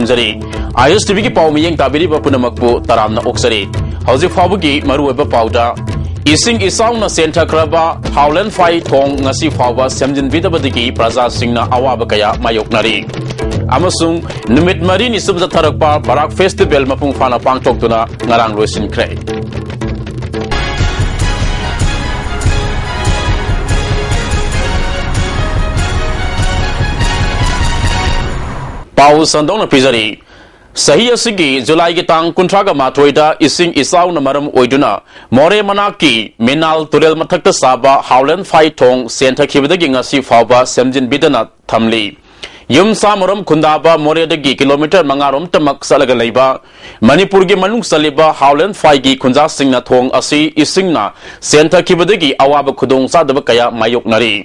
ꯊꯝꯖꯔꯤ Istv की पाव मियेंग ताबिरिबा पुनमकपु तरामना ओक्सरी हौजिक फावगी मरुओइबा पावदा इसिंग इसाउना सेंथाख्रबा हाउलेन phi थोंग ngasi फावबा सेमजिनबिदबदगी प्रजासिंगना अवाबा कया मायोकनारी अमसुंग नुमित मरिनि सुबजा थरकपा Barack festival मपुंग फाना पांगथोक्तुना ngarang loisinkhre पाउ संदोंग पिजरी सही असिगी जुलाई की तांग कुंट्रागा माथोइदा इसिंग इसाउ न मरम ओइदुना मोरे मनाकी मिनाल तुरेल मथक्ता साबा हाउलेन फाइ थोंग सेंथखिबदगी ngasi फावबा सेमजिन बिदना थमली युम सामरम खुंदाबा मोरेदगी किलोमीटर मंगारोम तमक सलगा लेबा मणिपुर के मनुंग सलिबा हाउलेन फाइ की खुंजा सिंगना थोंग असि इसिंगना सेंथखिबदगी अवाब खुदोंग सादब कया मायोकनरी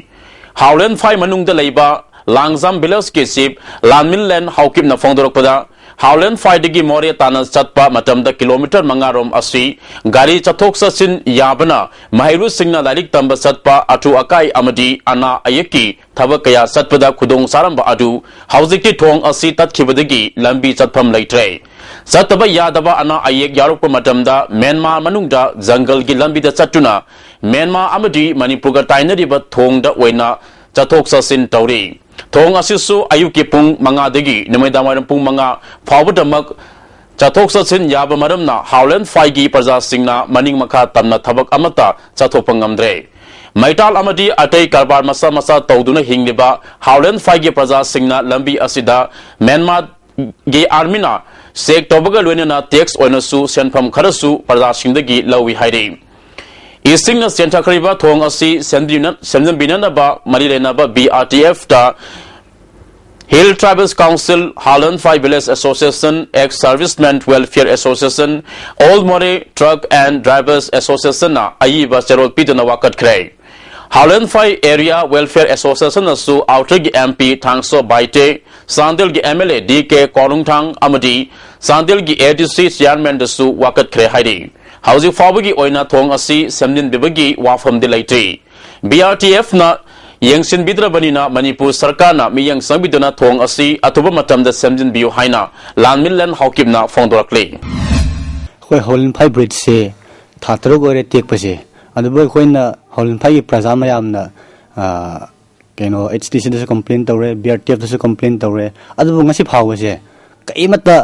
हाउलेन फाइ मनुंग द लेबा लांगजाम विलेज के सिप लानमिनलैंड हाउकिम न फोंदोरकपदा हाउलेन फाइदगी मोरे ताना चतपा मतमदा किलोमीटर मंगारोम असि गाड़ी चथोक सचिन याबना महिरु सिंगना लारिक तंबा चतपा अटु अकाई अमदी अना अयकी थबक कया चतपदा खुदोंग सारंबा अदु हौजिकि थोंग असि तत्खिबदगी लंबी चतफम लैत्रे चतबा यादबा अना अयक यारुप मतमदा म्यांमार मनुंगदा जंगल की लंबी द चतुना म्यांमार अमदी मणिपुर ताइनरिबा थोंगदा ओइना चथोक सचिन तौरी थोंग असिसु अयुकी पुंग मंगादगी निमेदामारम पुंग मंगा फावबदमक चथोक सचिन याब मरमना हाउलेन फाइगी प्रजा सिंगना मनिंग मखा तमना थबक अमता चथोक नमद्रे मैटाल अमदी अटै कारबार मसा मसा तौदुना हिंगलिबा हाउलेन फाइगी प्रजा सिंगना लंबी असिदा म्यांमार गे आर्मीना सेक तोबगा लोइनना टैक्स ओइनसु सेनफम खरसु प्रजा सिंगदगी लौवी हाइरे इसिंगना सेंथाखरिबा थोंग असि सेमजिनबिननबा मरिलेनबा BRTF ता hill tribals council Haolen Phai village association ex serviceman welfare association all Moreh truck and drivers association ना अयिबा चेरोल पिदना वाकटख्रे Haolen Phai area welfare association असु आउटर की MP थांगसो बाइटे सांदेल की MLA DK कोरुंगथांग अमदी सांदेल की ADC चेयरमैन दसु वाकटख्रे हाइरी हौजिक फावगी ओइना थोंग असि सेमजिनबिबगी वाफमदि लैत्रि BRTF ना यंगसिन बिद्रबनिना मणिपुर सरकार ना मियंग संबिदना थोंग असि अथुब मतमदा सेमजिनबियु हाइना लानमिनलैंड हाउकिमना फोंदोरक्ले खोय होलिन फाइ ब्रिज से थातरो गोरे टेकपसे अदुब खोयना होलिन फाइ प्रजा मयामना केनो HTC दस कंप्लेन तौरे BRTF दस कंप्लेन तौरे अदुब ngasi फावसे कईमता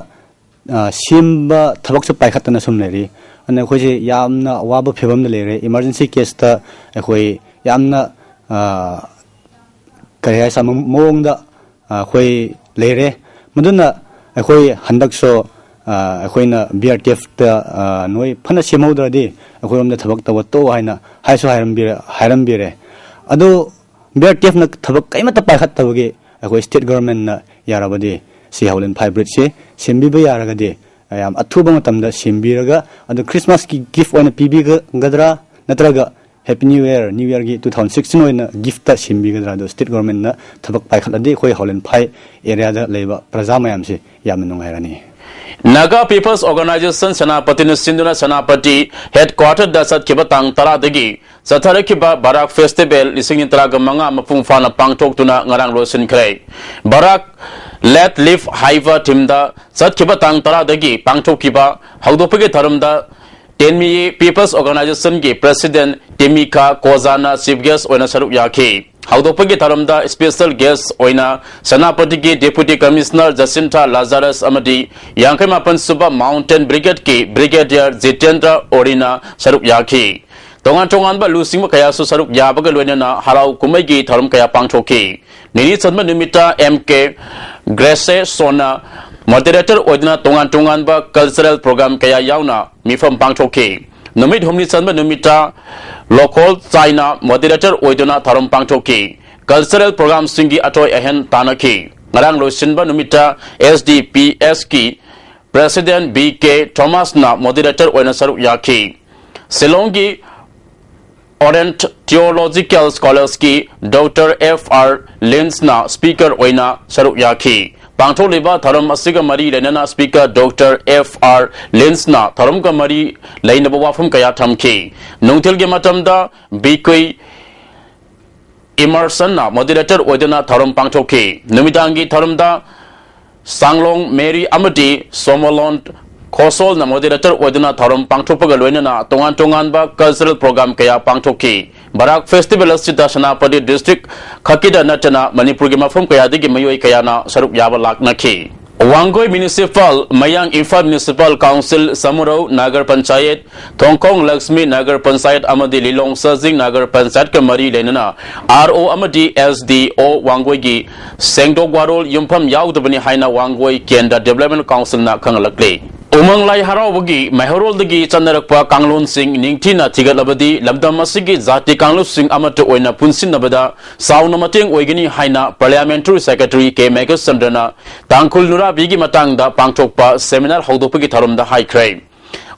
सिमबा थबक से पाइखतना सुमनेरी अने खोजे यामना वाब फेबम लेरे इमरजेंसी केस ता खोय यामना करिया सम मोंगदा खोय लेरे मदुना खोय हंदकसो खोयना BRTF ता नोय फना सेमौद्रदी खोयमदा थबक तव तो हाइना हाइसो हायरमबिरे अदो BRTF ना थबक कईमता पाइखतबगे खोय स्टेट गवर्नमेंट ना याराबदी सी हाउलेन फाइ ब्रिज से सेमबिबा यारगदी याम अथुबा मतमदा सेमबिरगा अदो क्रिसमस की गिफ्ट ओना पीबीगदरा नत्रगा हैप्पी न्यू ईयर की 2016 ओना गिफ्ट ता सेमबिगदरा दो स्टेट गवर्नमेंट ना थबक पाइखलदे खोय हाउलेन फाइ एरिया दा लेबा प्रजा मयाम से याम नुंगायरानी नागा पीपल्स ऑर्गेनाइजेशन सनापति सिंधुना सनापति हेडक्वार्टर दा सत्किबा तांग तरादगी चथरकिबा बराक फेस्टिवल लिसिंग तरागा मंगा मपुंग फाना पांगथोक्तुना ngarang losinkhre बराक लेट लिव हाइवा टीमदा सत्किबा तांग तरादगी पांगथोकिबा हौदोपगे धरमदा टेनमी पीपल्स ऑर्गेनाइजेशन के प्रेसिडेंट टेमिका कोजाना चीफ गेस्ट ओइना सरुक याखी हौदोपगे धरमदा स्पेशल गेस्ट ओइना सनापति के डेप्यूटी कमिश्नर जसिंथा लाजारस अमदी यांखैमापन सुबा माउंटेन ब्रिगेड के ब्रिगेडियर जितेंद्र ओरिना सरुक याखी तोंगान तोंगानबा लुसिंग कयासु सरुक याबगा लोइनना हराउ कुमैगी धरम कया पांगथोकी निनि सन्म निमिता MK ग्रेसे सोना मॉडरेटर ओइना तोंगान तोंगानबा कल्चरल प्रोग्राम कया यावना मिफम पांगथोकी नुमित हुमनि सन्म निमिता लोकल चाइना मॉडरेटर ओइदना धरम पांगथोकी कल्चरल प्रोग्राम सिंगी अटोय अहन तानकी ngarang loisinba numita SDPS की प्रेसिडेंट BK थॉमस ना मॉडरेटर ओइना सरुक याखी शिलोंग की ओरेंट थियोलॉजिकल स्कॉलर्स की डॉक्टर FR लिंस ना स्पीकर ओइना सरुक याखी पांगथोलिबा धरम असिगा मरी लेनना स्पीकर डॉक्टर FR लिंस ना धरम का मरी लेनबा वाफम कया थमखी नुंगथिल के मतमदा बिकुई इमर्सन ना moderator ओइदना Dharam पांगथोकी नुमिदांगी धरमदा Sanglong Mary Amadi Somolon Kosol na moderator oduna thorum pangthokpaga loinana tongan ba cultural program kaya pangthokki Barak Festival sita Sanapati district khakida natana Manipur gi mafum kaya digi mayoi kaya na sarup yaba laknakhi Wangoi Municipal Mayang Imphal Municipal Council Samuro Nagar Panchayat Thongkong Lakshmi Nagar Panchayat Amadi Lilong Sajing Nagar Panchayat Kamari Lenana RO Amadi SDO Wangoi gi Sengdok Warol Yumpham Yaudabani Haina Wangoi Kenda Development Council na Kangalakle Umang Lai Harawagi Mahorol Dagi Chanarakpa Kanglun Singh Ningtina Tigalabadi Labdam Masigi Zati Kanglu Singh Amata Oina Punsin Nabada Saunamating Oigini Haina Parliamentary Secretary K. Megas Sandana Tangkul Nura Bigi Matangda Pangtokpa Seminar Hodopagi Tharumda High Crime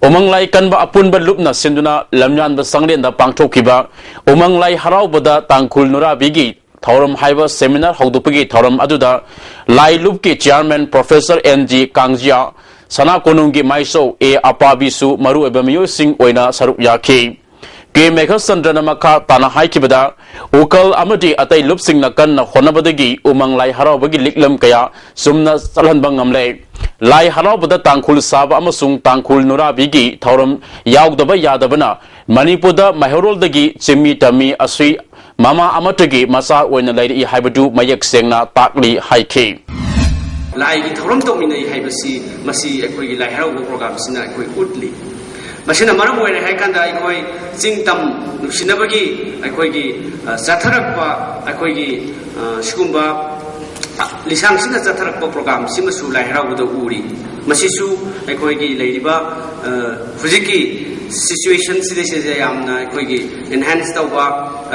Umang Lai Kanba Apunba Lupna Sinduna Lamyan Basanglinda Pangtokiba Umang Lai Harawbada Tangkul Nura Bigi Thorum Haiba Seminar Hodopagi Tharum Aduda Lai Lupki Chairman Professor N.G. Kangjia Sana Konungi Maiso E Apabisu Maru Ebamiyo Sing Oina Sarup Yaki K. Meghasandra Maka Tana Haikibada Ukal Amadi Atay Lupsing Nakan na Honabadagi Umang Lai Harawagi Liklam Kaya Sumna Salanbang Amle Lai Harawbada Tangkul Saba Amasung Tangkul Nurabigi Thorum Yaugdaba Yadabana Manipurda Mahorol Dagi Chimmi Tami Asri Mama Amatagi Masa Oina Lady Haibadu Mayak Sengna Takli Haiki Lai ki thorum to minai hai basi masi ekoi gi lai harau program sina ekoi utli masina maram oi hai kanda ekoi jingtam nusinabagi ekoi gi satharakpa ekoi gi sigumba lisang sina satharakpa program simasu lai harau do uri masisu ekoi gi leiriba hujiki situation sida se yamna ekoi gi enhance tawba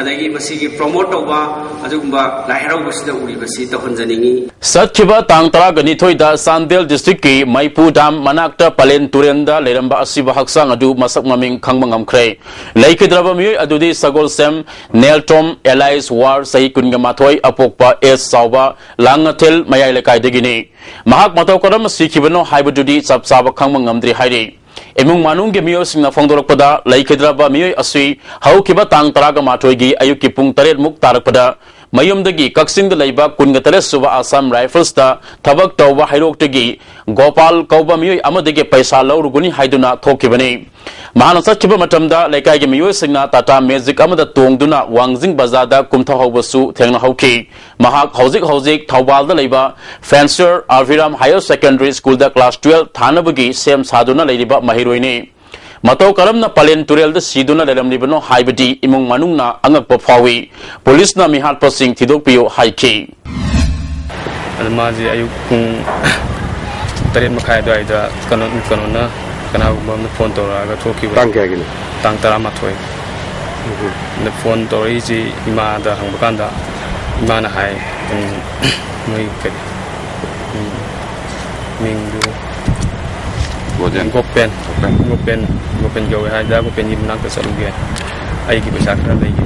adagi masigi promote tawba adugumba lai harau basida uri basi tahonjaningi Satchiba Tangtara Ganithoida Sandel District ki Maipu Dam Manakta Palen Turenda Leramba Asiba Haksang Adu Masak Maming Kangmangam Kre Laikidraba Mui Adudi Sagol Sem Neltom Elias War Sahi Kungamatoi Apokpa Es Sauba Langatel Mayai Lekai Degini Mahak Matokoram Sikibano Haibadudi Sapsaba Kangmangam Dri Hairi Emung Manung Gemio Singna Fongdorpada Laikidraba Mui Asui Haukiba Tangtara Matoigi Ayuki Pung Taret Muk Tarakpada Mayumdagi Kaksin the Laiba Kungatare Suba Assam Rifles da Tabak Tauba Hirokdagi Gopal Kauba Mui Amadagi Paisa Lauruguni Haiduna Tokibani Mahanasachiba Matamda Lekai Miu Singna Tata Magic Amada Tongduna Wangzing Bazada Kumta Hobasu Tengna Hoki Mahak Hosik Taubal the Laiba Fencer Arviram Higher Secondary School da Class 12 Thanabagi Sem Saduna Ladiba Mahiruini Matau Karamna Palen Turel the Siduna Ledam Libano Haibadi Imung Manungna Angak Popawi Police na Mihat Posing Tidopio Haiki Almazi Ayukung Tarit Makai Dida Kanona Kanabum phone to Toki Tang Taramatoi the phone to easy Ima the Hambakanda Imana Hai Mingu Gopen go hai da gopen yim nak sa luge ai ki basa kra dai ki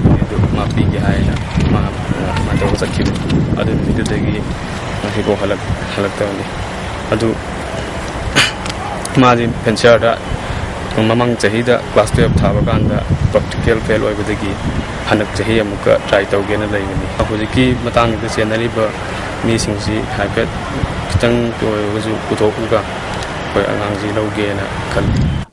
ma pi ki hai na ma to sa ki adu ni de gi ma ki ko halak ta ni adu ma ji pension da mamang chahi da class 12 thaba kan da practical fail oi de gi hanak chahi amuka try tau ge na lai ni ho ji ki matang de senari ba mi sing si hai pet kitang to ju puthok ga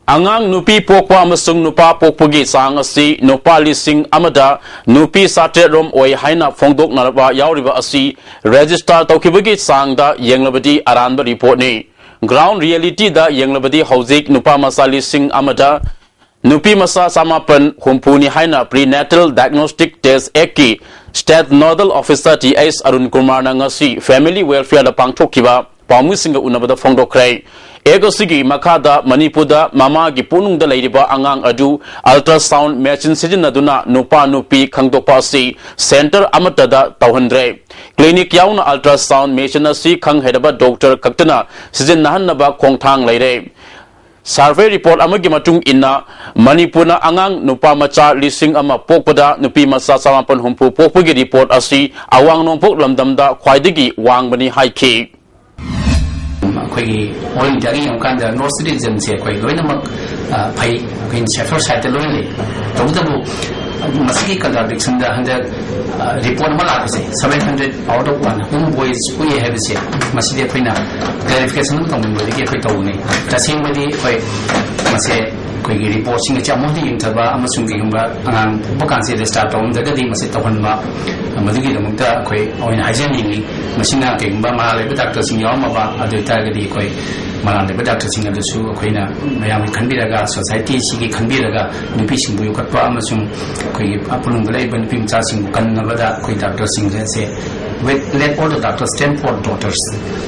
Angang Nupi Pokwa Masung Nupa Pokpugi Sang Asi Nupa Lising Amada Nupi Sate Rom Oi Haina Fongdok Naraba Yauriba Asi Register Tokibagi Sangda Yenglabadi Aranba Report ni Ground Reality da Yenglabadi Hosik Nupa Masa Lising Amada Nupi Masa Samapan Humpuni Haina Prenatal Diagnostic Test Eki State Nodal Officer T.S. Arun Kumar Nangasi Family Welfare da Pangtokiba Pamusinga Unabada Fongdokrai Egosigi Makada Manipurda Mama gi punung da leiriba angang adu ultrasound machine sijinaduna nupa nupi khangdokpa si center amatada tawhandre clinic yauna ultrasound machine si khang hedaba doctor kaktana sijin nahanaba khongthang leire survey report amagi matung inna Manipurna angang nupa macha lising ama pokpada nupi masa samapan humpu pokpugi report asi awang nongpok lamdamda khwaidagi wangbani haiki Koi oil dari yang kan da North Citizen se koi loi namak pai kin chapter site loi le to da bu masih contradiction dah hendak report malah tu 700 out of 1 boys punya habis ya masih dia punya clarification tu kamu boleh kita tahu ni. Tasing boleh masih koi report sing cha mo di intaba amasung gi hamba angang bukan se start on daga di masih tahun ma madugi da mukta koi oin hajen ni masina ke hamba ma le doctor sing yaw ma ba adu ta ga di koi ma le doctor sing adu su koi na mayam khanbiraga society si gi khanbiraga nupi sing bu kat pa amasung koi apulung lai ban pim cha sing kan na bada koi doctor sing se let all the doctors stand for daughters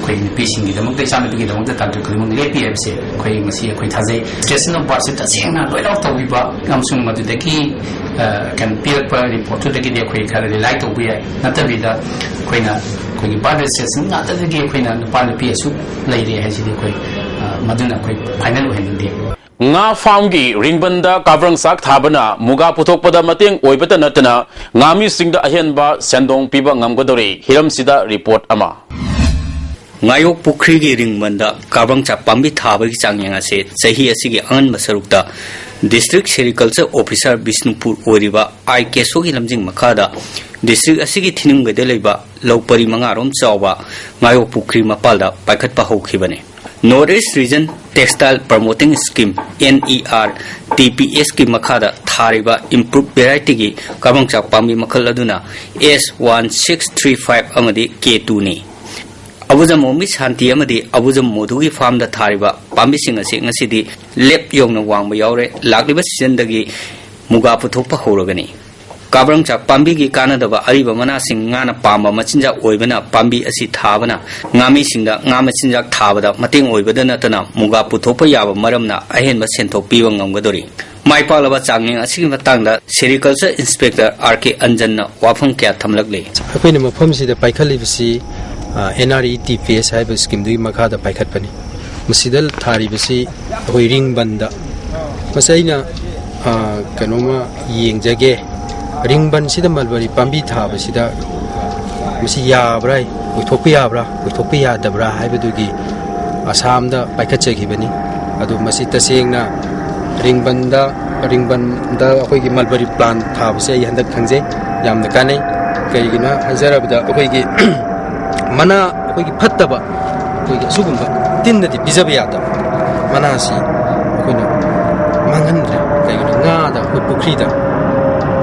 koi nupi sing gi da mukta sa nupi gi da mukta doctor koi mong le pm se koi masih koi thazai station of birth ta sing na loi dau tawi ba amasung ma de ki kan pir pa report to de gi de koi khar lai to bu ya na ta bi da koi na koi ba de se sing na ta de gi koi na pa ni pi su lai de ha si de koi maduna koi final ho hen de nga farm gi ringbanda kavrang sak thabana muga puthok pada mateng oibata natana ngami singda ahenba sendong piba ngamgodori hiram sida report ama ngayok pukri gi ringbanda kavrang chak pambi thabagi changyang ase chahi asigi angan masarukta district sericulture officer bisnupur oriba ai keso gi lamjing makada district asigi thinung gade leiba lopari mangarom chawba ngayok pukri mapalda paikhat pa hokhibane Northeast Region Textile Promoting Scheme NER TPS ki makhada thariba improved variety gi kabangchak pambi makhal aduna S1635 amadi K2 ni abujam omi shanti amadi abujam modu gi farm da thariba pambi sing ase ngasidi lep yongna wangba yaure lakliba season dagi muga puthokpa horogani kabrang chak pambi gi kanadaba ariba mana sing ngana pamba machinja oibana pambi asi thabana ngami singda ngama chinjak thabada mateng oibada natana muga puthokpa yaba maramna ahenba senthok piwa ngamgadori maipalaba changeng asigi matangda sericulture inspector RK Anjanna wafam kya thamlagle akoina mafam sida paikhalibasi NRE TPS haiba scheme dui makhada paikhatpani masidal tharibasi hoi ring banda masaina kanoma yengjage ringban sida malbari pambi thaba sida masi yabrai uthokpi yabra uthokpi yadabra haibadugi asamda paikhatchagibani adu masi tasengna ringbanda akoi gi malbari plan thaba se yandak khangje yamna kanai kaigina hajarabda akoi gi mana akoi gi phattaba akoi gi sugumba tinnadi bijaba yada mana si akoi na mangandre kaigina ngada akoi pukrida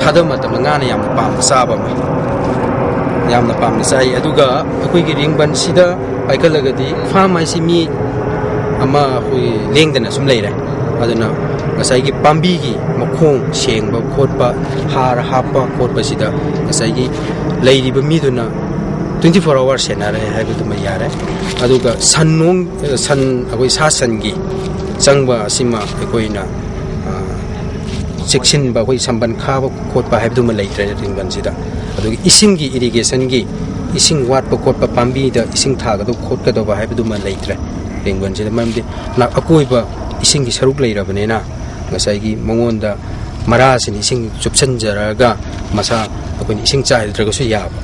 thadama tam ngana yamna pam saba ma yamna pam sai aduga akoi gi ringban sida paikalagadi farm ai si mi ama akoi lengdana sum leire aduna ngasai gi pambi gi makhong sengba khotpa har hapa khotpa sida ngasai gi leiriba mi duna 24 hours senare haibu ma yare aduga sannong san akoi sasan gi changba sima akoi na section ba koi samban khaba khotpa haibu ma leitre ringban sida adugi ising gi irrigation gi ising wat pa khotpa pambi da ising thaga do khotka do ba haibu ma leitre ringban sida mamdi na akoi ba ising gi saruk leirabane na ngasai gi mongonda marasin ising chupchanjaraga masa akoi ising chaidra su yaba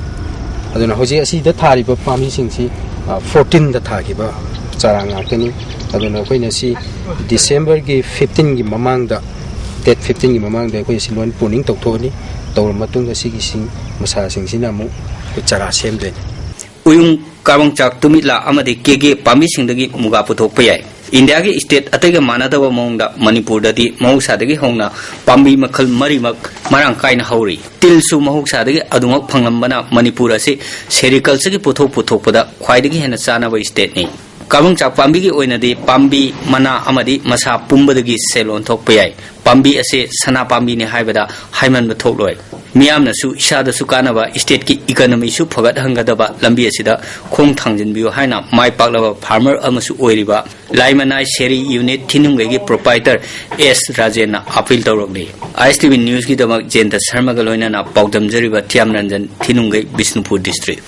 aduna hoji asi da thari ba pami sing si 14 da thagi ba charang akani aduna koi na si December gi 15 gi mamang da date 15 gi mamang da koi silon puning tok thoni tawr matung da si gi sing masa sing sina mu chara sem de uyung kabang chak tumila amade kege pami sing dagi muga puthok payai India ki state atega manadaba mongda Manipur dadi mahuksa dagi hongna pambi makhal marimak marang kaina hauri tilsu mahuksa dagi adumak phanglambana Manipur ase sericulture ki puthok pada khwaidagi hena chanaba state ni kabang chak pambi gi oinadi pambi mana amadi masa pumbadagi selon thokpayai pambi ase sana pambi ni haibada haiman ba thokloi miyamna su isada su kanaba state ki economy su phagat hangadaba lambi asida khong thangjin biyo haina mai paklaba farmer amasu oiriba laimanai seri unit thinungai gi proprietor S Rajena appeal tawrokni Istv news gi damak Jenta Sharma galoina na paudam jariba Thiam Ranjan thinungai Bisnupur district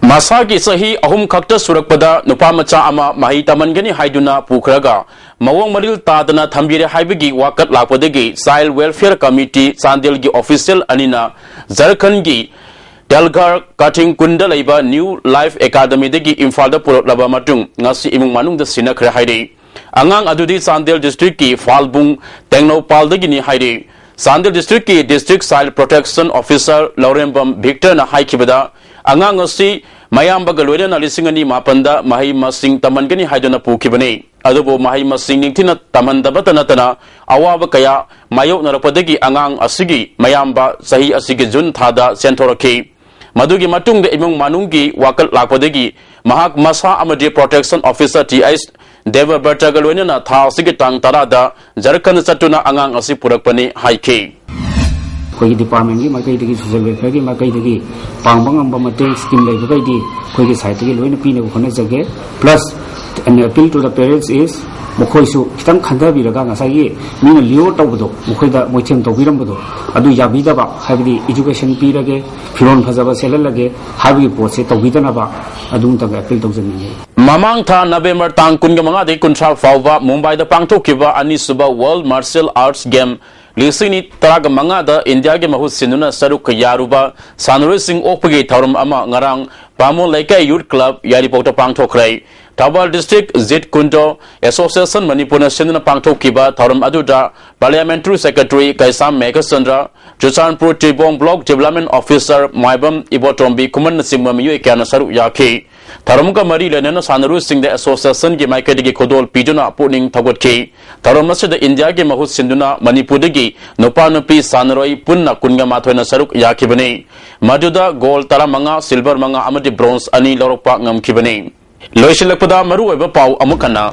Masagi sahi ahum khakta surakpada nupa macha ama mahi tamangani haiduna pukraga mawong maril tadana thambire haibagi wakat lakpadagi child welfare committee Chandel gi official anina Jharkhand gi Dalgar Cutting Kunda laiba New Life Academy dagi Imphal da purok laba matung ngasi imung manung da sinakhra haide angang adudi Chandel district ki Falbung Tengnopal dagi ni haide Sandil District ki District Child Protection Officer Laurembam Victor na haikibada angang asi mayamba galoida na lisingani mapanda mahi masing tamangani haidona pukibani adubo mahi masing ningtina tamandabata natana awaba kaya mayo narapadagi angang asigi mayamba sahi asigi June thada sentoraki madugi matung de imong manunggi wakal lakpadagi mahak masa amadi protection officer TIS Deva Bertagalwena na tha sigi tang tarada Jharkhand chatuna angang asi purakpani haike कोई department की मकई की social welfare की मकई की पांगबंग मते scheme लेबे बायदि कोई साइट की लोइन पीने होने जगे plus an appeal to the parents is मखोइसु खितंग खंदाबिरगा ngसाई मीन लियो तौबदो मखोइदा मोइथेम तौबिरमबदो अदु याबिदबा हाबिदि एजुकेशन पीरगे फिरोन फजबा सेललगे हाबि पोसे तौबिदनबा अदुम तग appeal तौजनिए Mamang tha November tang kunga mga de kuntra fawba Mumbai da pangthokiba ani suba World Martial Arts Game lisini taraga mga da India ge mahut sinuna saruk yaruba sanuri sing opage thorum ama ngarang Pamo Laikai Youth Club yari pokta pangthokrai Thabal District Zit Kundo Association Manipuri sinuna pangthokiba thorum aduda Parliamentary Secretary Kaisam Megachandra Chusanpur Tibong Block Development Officer Maibam Ibotombi Kuman Simma Miyu kana saruk yake Tharum ka mari lenena sanaru sing the association ge maikadi ge khodol piduna puning thagot ke tharum se the India ge mahut sinduna Manipur gi nopa nopi sanaroi punna kunga mathoina saruk yakibani maduda gold tara manga silver manga amadi bronze ani lorokpa ngamkibani loisilakpada maru oiba pau amukana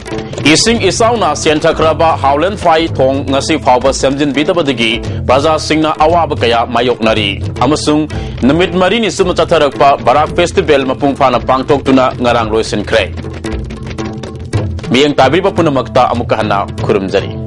ising isauna sentrakraba howland fai thong ngasi phawba semjin bidabadagi baza singna awab kaya mayoknari amasung namit marini sum chatharakpa barak festival mapung phana pangtoktuna ngarang loisin kre miyang tabiba punamakta amukahana khurumjari